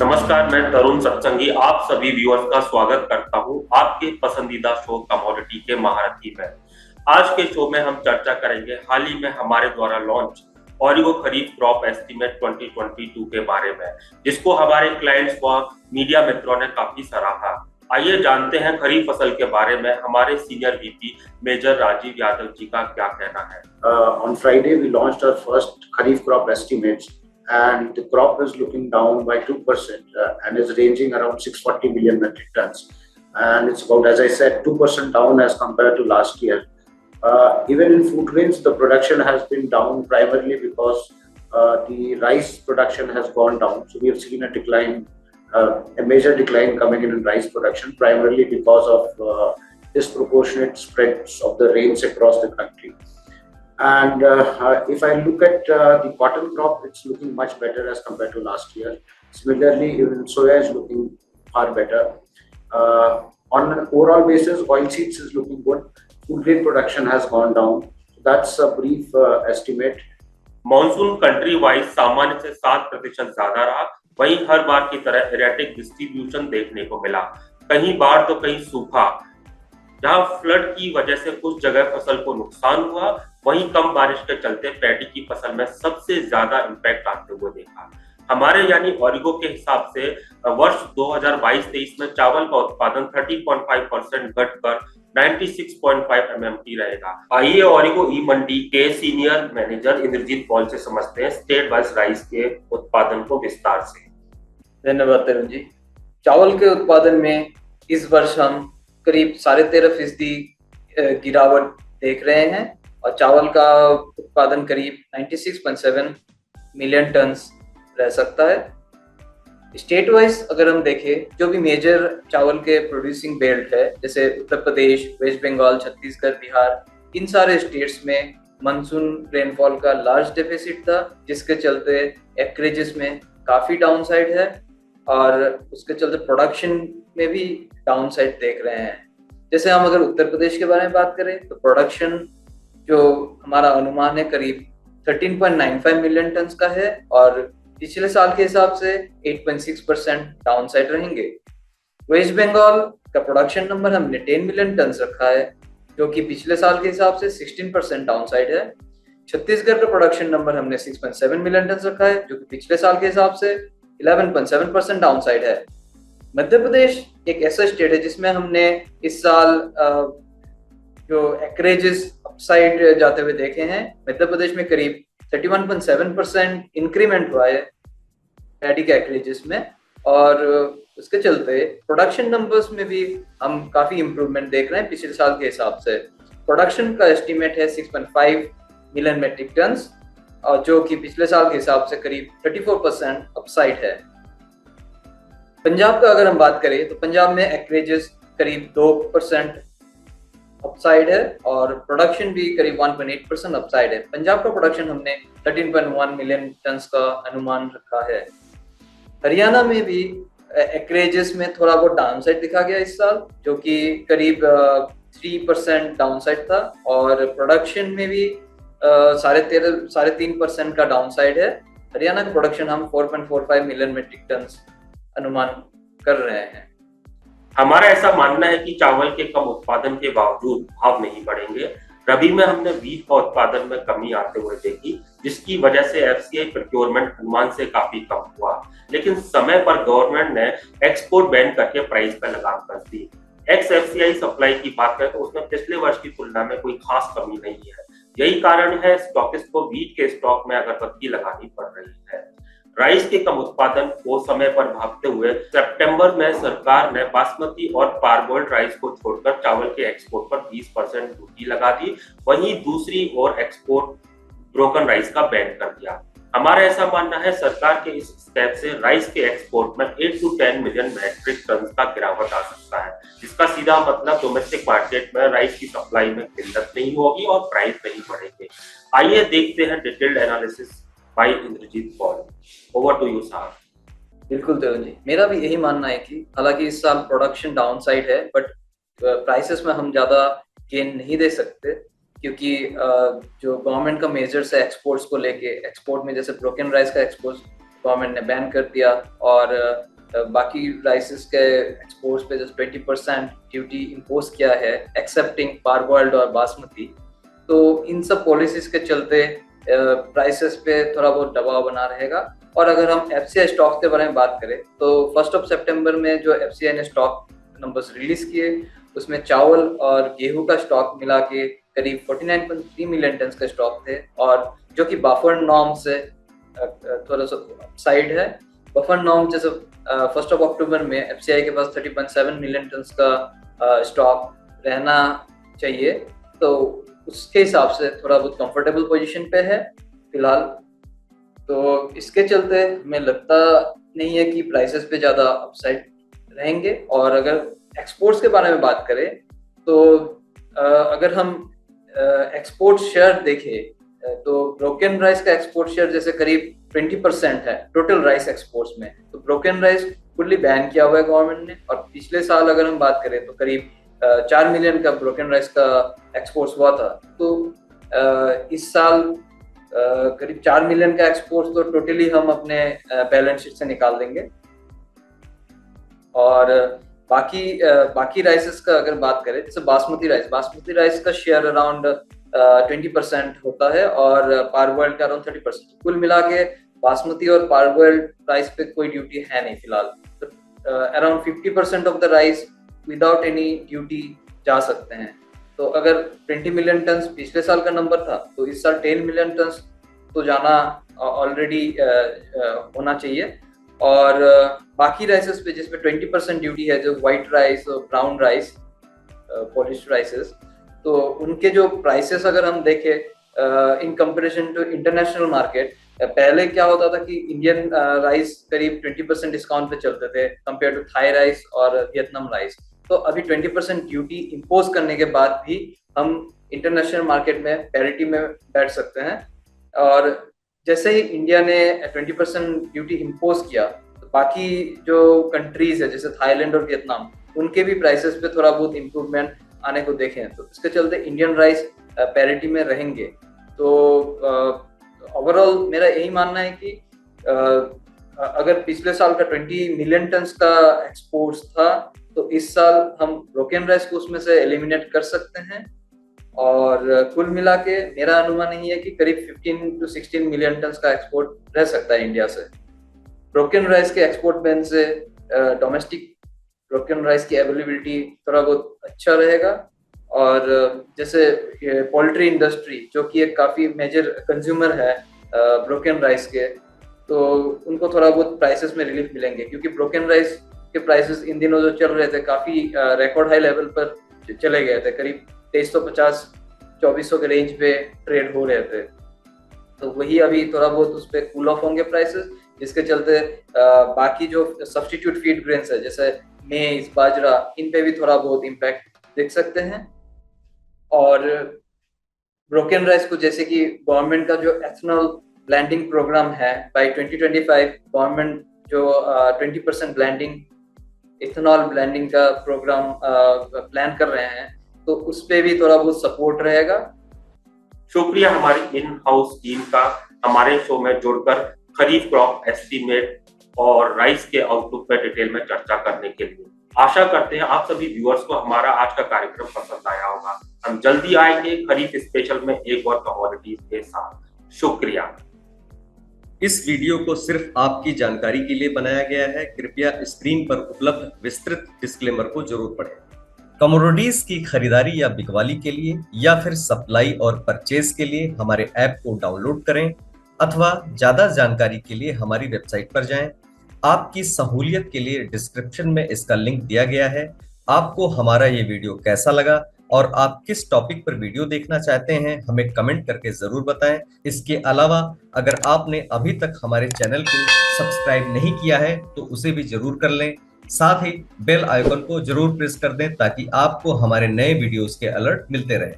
नमस्कार, मैं तरुण सत्संगी आप सभी व्यूअर्स का स्वागत करता हूं आपके पसंदीदा शो कमोडिटी के महारथी में। आज के शो में हम चर्चा करेंगे हाल ही में हमारे द्वारा लॉन्च ऑरिगो खरीफ क्रॉप एस्टीमेट 2022 के बारे में, जिसको हमारे क्लाइंट्स व मीडिया मित्रों ने काफी सराहा। आइए जानते हैं खरीफ फसल के बारे में हमारे senior VP major Rajeev Yadav ji का क्या कहना है। On Friday, we launched our first Kharif crop estimates, and the crop is looking down by 2% and is ranging around 640 million metric tons. And it's about, as I said, 2% down as compared to last year. Even in food grains, the production has been down primarily because the rice production has gone down. So we have seen a decline, a major decline coming in rice production, primarily because of disproportionate spreads of the rains across the country. And if I look at the cotton crop, it's looking much better as compared to last year. Similarly, even soya is looking far better. On an overall basis, oilseeds is looking good. Food grain production has gone down. That's a brief estimate. Monsoon country wise सामान्य से 7% ज्यादा रहा, वहीं हर बार की तरह erratic distribution देखने को मिला। कहीं बाढ़ तो कहीं सूखा। जहां फ्लड की वजह से कुछ जगह फसल को नुकसान हुआ, वहीं कम बारिश के चलते पैडी की फसल में सबसे ज्यादा इम्पैक्ट आते हुए देखा। हमारे यानी ऑरिगो के हिसाब से वर्ष 2022-23 में चावल का उत्पादन 30.5% घटकर 96.5 MMT रहेगा। आइए ऑरिगो ई मंडी के सीनियर मैनेजर इंद्रजीत पॉल से समझते हैं स्टेट वाइज राइस के उत्पादन को विस्तार से। धन्यवाद तरुण जी। चावल के उत्पादन में इस वर्ष हम करीब 13.5% गिरावट देख रहे हैं और चावल का उत्पादन करीब 96.7 मिलियन टन रह सकता है। स्टेट वाइज अगर हम देखें, जो भी मेजर चावल के प्रोड्यूसिंग बेल्ट है, जैसे उत्तर प्रदेश, वेस्ट बंगाल, छत्तीसगढ़, बिहार, इन सारे स्टेट्स में मानसून रेनफॉल का लार्ज डेफिसिट था, जिसके चलते एक्रेजेस में काफी डाउन साइड है और उसके चलते प्रोडक्शन में भी डाउन साइड देख रहे हैं। जैसे हम अगर उत्तर प्रदेश के बारे में बात करें तो प्रोडक्शन जो हमारा अनुमान है करीब 13.95 मिलियन टन का है और पिछले साल के हिसाब से 8.6% डाउन साइड रहेंगे। वेस्ट बंगाल का प्रोडक्शन नंबर हमने 10 मिलियन टन रखा है, जो कि पिछले साल के हिसाब से 16% डाउन साइड है। छत्तीसगढ़ का प्रोडक्शन नंबर हमने 6.7 मिलियन टन रखा है, जो कि पिछले साल के हिसाब से 11.7% डाउन साइड है। मध्य प्रदेश एक ऐसा स्टेट है जिसमें हमने इस साल जो एक्रेजेस अपसाइड जाते हुए देखे हैं। मध्य प्रदेश में करीब 31.7% इंक्रीमेंट हुआ है पैडी के एक्रेजेस में और उसके चलते प्रोडक्शन नंबर्स में भी हम काफी इंप्रूवमेंट देख रहे हैं पिछले साल के हिसाब से। प्रोडक्शन का एस्टीमेट है 6.5 मिलियन मेट्रिक टन और जो कि पिछले साल के हिसाब से करीब 34% अपसाइड है। पंजाब का अगर हम बात करें तो पंजाब में एक्रेजेस करीब 2% अपसाइड है और प्रोडक्शन भी करीब 1.8% अपसाइड है। पंजाब का प्रोडक्शन हमने 13.1 मिलियन टन का अनुमान रखा है। हरियाणा में भी एक्रेजेस में थोड़ा बहुत डाउन साइड दिखा गया इस साल, जो कि करीब 3% डाउन साइड था और प्रोडक्शन में भी 3.5% का डाउन साइड है। हरियाणा का प्रोडक्शन हम 4.45 मिलियन मेट्रिक टन अनुमान कर रहे हैं। हमारा ऐसा मानना है कि चावल के कम उत्पादन के बावजूद भाव नहीं बढ़ेंगे। रबी में हमने वीट का उत्पादन में कमी आते हुए देखी, जिसकी वजह से एफसीआई प्रोक्योरमेंट अनुमान से काफी कम हुआ, लेकिन समय पर गवर्नमेंट ने एक्सपोर्ट बैन करके प्राइस पर लगाम कस दी। एक्स एफसीआई सप्लाई की बात करें तो उसमें पिछले वर्ष की तुलना में कोई खास कमी नहीं है। यही कारण है स्टॉकिस्ट को वीट के स्टॉक में अगरबत्ती लगानी पड़ रही है। राइस के कम उत्पादन को समय पर भागते हुए सितंबर में सरकार ने बासमती और पारगोल्ड राइस को छोड़कर चावल के एक्सपोर्ट पर 20% ड्यूटी लगा दी। वहीं दूसरी ओर एक्सपोर्ट ब्रोकन राइस का बैन कर दिया। हमारा ऐसा मानना है सरकार के इस स्टेप से राइस के एक्सपोर्ट में 8 to 10 मिलियन मैट्रिक टन का गिरावट आ सकता है, जिसका सीधा मतलब डोमेस्टिक मार्केट में राइस की सप्लाई में किल्लत नहीं होगी और प्राइस नहीं बढ़ेंगे। आइए देखते हैं detailed analysis by Indrajit Paul. Over to you साहब। बिल्कुल तरुण जी, मेरा भी यही मानना है कि हालांकि इस साल प्रोडक्शन डाउन साइड है, बट प्राइसेस में हम ज्यादा गेन नहीं दे सकते, क्योंकि जो गवर्नमेंट का मेजर्स है एक्सपोर्ट्स को लेके, एक्सपोर्ट में जैसे ब्रोकन राइस का एक्सपोर्ट गवर्नमेंट ने बैन कर दिया और बाकी राइसेस के एक्सपोर्ट्स पे जैसे 20% ड्यूटी इम्पोज किया है एक्सेप्टिंग पारबॉइल्ड और बासमती। तो इन सब पॉलिसीज के चलते प्राइसेस पे थोड़ा बहुत दबाव बना रहेगा। और अगर हम एफसीआई स्टॉक के बारे में बात करें तो 1 सितंबर में जो एफसीआई ने स्टॉक नंबर्स रिलीज किए उसमें चावल और गेहूं का स्टॉक मिला के करीब 49.3 मिलियन टन का स्टॉक थे, और जो कि बफर नॉर्म से थोड़ा सा साइड है। बफर नॉर्म जैसे 1 अक्टूबर में एफसीआई के पास 30.7 मिलियन टन का स्टॉक रहना चाहिए, तो उसके हिसाब से थोड़ा बहुत कंफर्टेबल पोजीशन पे है फिलहाल। तो इसके चलते हमें लगता नहीं है कि प्राइसेस पे ज़्यादा अपसाइड रहेंगे। और अगर एक्सपोर्ट्स के बारे में बात करें तो अगर हम एक्सपोर्ट शेयर देखें तो ब्रोकन राइस का एक्सपोर्ट शेयर जैसे करीब 20% है टोटल राइस एक्सपोर्ट्स में। तो ब्रोकन राइस फुल्ली बैन किया हुआ है गवर्नमेंट ने, और पिछले साल अगर हम बात करें तो करीब 4 मिलियन का ब्रोकन राइस का एक्सपोर्ट्स हुआ था। तो इस साल करीब 4 मिलियन का एक्सपोर्ट्स तो टोटली हम अपने बैलेंस शीट से निकाल देंगे। और बाकी राइसेस का अगर बात करें जैसे बासमती राइस का शेयर अराउंड 20% होता है और पारबॉइल्ड का अराउंड 30%। कुल मिला के बासमती और पारबॉइल्ड राइस पे कोई ड्यूटी है नहीं फिलहाल। तो around 50% of the rice without any duty जा सकते हैं। तो अगर 20 मिलियन टन पिछले साल का नंबर था तो इस साल 10 मिलियन टन तो जाना ऑलरेडी होना चाहिए। और बाकी राइसेस पे जिसपे 20% ड्यूटी है, जो व्हाइट राइस और ब्राउन राइस पॉलिश्ड राइसेस, तो उनके जो प्राइसेस अगर हम देखें in comparison to international market, पहले क्या होता था कि इंडियन राइस करीब 20% डिस्काउंट पे चलते थे कंपेयर टू थाई राइस और वियतनाम राइस। तो अभी 20% ड्यूटी इम्पोज करने के बाद भी हम इंटरनेशनल मार्केट में पैरिटी में बैठ सकते हैं। और जैसे ही इंडिया ने 20% ड्यूटी इम्पोज किया तो बाकी जो कंट्रीज है जैसे थाईलैंड और वियतनाम, उनके भी प्राइसेस पे थोड़ा बहुत इम्प्रूवमेंट आने को देखें। तो इसके चलते इंडियन राइस पैरिटी में रहेंगे। तो ओवरऑल मेरा यही मानना है कि अगर पिछले साल का 20 मिलियन टन का एक्सपोर्ट्स था तो इस साल हम ब्रोकन राइस को उसमें से एलिमिनेट कर सकते हैं। और कुल मिला के मेरा अनुमान यही है कि करीब 15 to 16 मिलियन टन का एक्सपोर्ट रह सकता है इंडिया से। ब्रोकन राइस के एक्सपोर्ट बैन से डोमेस्टिक ब्रोकन राइस की अवेलेबिलिटी थोड़ा बहुत अच्छा रहेगा। और जैसे पोल्ट्री इंडस्ट्री जो कि एक काफ़ी मेजर कंज्यूमर है ब्रोकन राइस के, तो उनको थोड़ा बहुत प्राइसेस में रिलीफ मिलेंगे, क्योंकि ब्रोकन राइस के प्राइसेस इन दिनों जो चल रहे थे काफ़ी रिकॉर्ड हाई लेवल पर चले गए थे, करीब 2350-2400 के रेंज पे ट्रेड हो रहे थे। तो वही अभी थोड़ा बहुत उस पर कूल ऑफ होंगे प्राइसेस, जिसके चलते बाकी जो सब्स्टिट्यूट फीड ग्रेन्स है जैसे मेज, बाजरा, इन पे भी थोड़ा बहुत इम्पैक्ट देख सकते हैं। और ब्रोकन राइस को जैसे कि गवर्नमेंट का जो एथनॉल ब्लेंडिंग प्रोग्राम है, बाय 2025 गवर्नमेंट जो 20% ब्लेंडिंग इथेनॉल ब्लेंडिंग का प्रोग्राम प्लान कर रहे हैं, तो उस पे भी थोड़ा बहुत सपोर्ट रहेगा। शुक्रिया हमारी इन हाउस टीम का हमारे शो में जुड़कर खरीफ क्रॉप एस्टीमेट और राइस के आउटलुक पर डिटेल में चर्चा करने के लिए। आशा करते हैं आप सभी व्यूअर्स को हमारा आज का कार्यक्रम पसंद आया होगा। हम जल्दी आएंगे खरीफ स्पेशल में एक और कमोडिटीज के साथ। शुक्रिया। इस वीडियो को सिर्फ आपकी जानकारी के लिए बनाया गया है। कृपया स्क्रीन पर उपलब्ध विस्तृत डिस्क्लेमर को जरूर पढ़ें। कमोडिटीज की खरीदारी या बिकवाली के लिए या फिर सप्लाई और परचेज के लिए हमारे ऐप को डाउनलोड करें, अथवा ज्यादा जानकारी के लिए हमारी वेबसाइट पर जाएं। आपकी सहूलियत के लिए डिस्क्रिप्शन में इसका लिंक दिया गया है। आपको हमारा ये वीडियो कैसा लगा और आप किस टॉपिक पर वीडियो देखना चाहते हैं, हमें कमेंट करके जरूर बताएं। इसके अलावा अगर आपने अभी तक हमारे चैनल को सब्सक्राइब नहीं किया है तो उसे भी जरूर कर लें। साथ ही बेल आइकन को जरूर प्रेस कर दें ताकि आपको हमारे नए वीडियोस के अलर्ट मिलते रहें।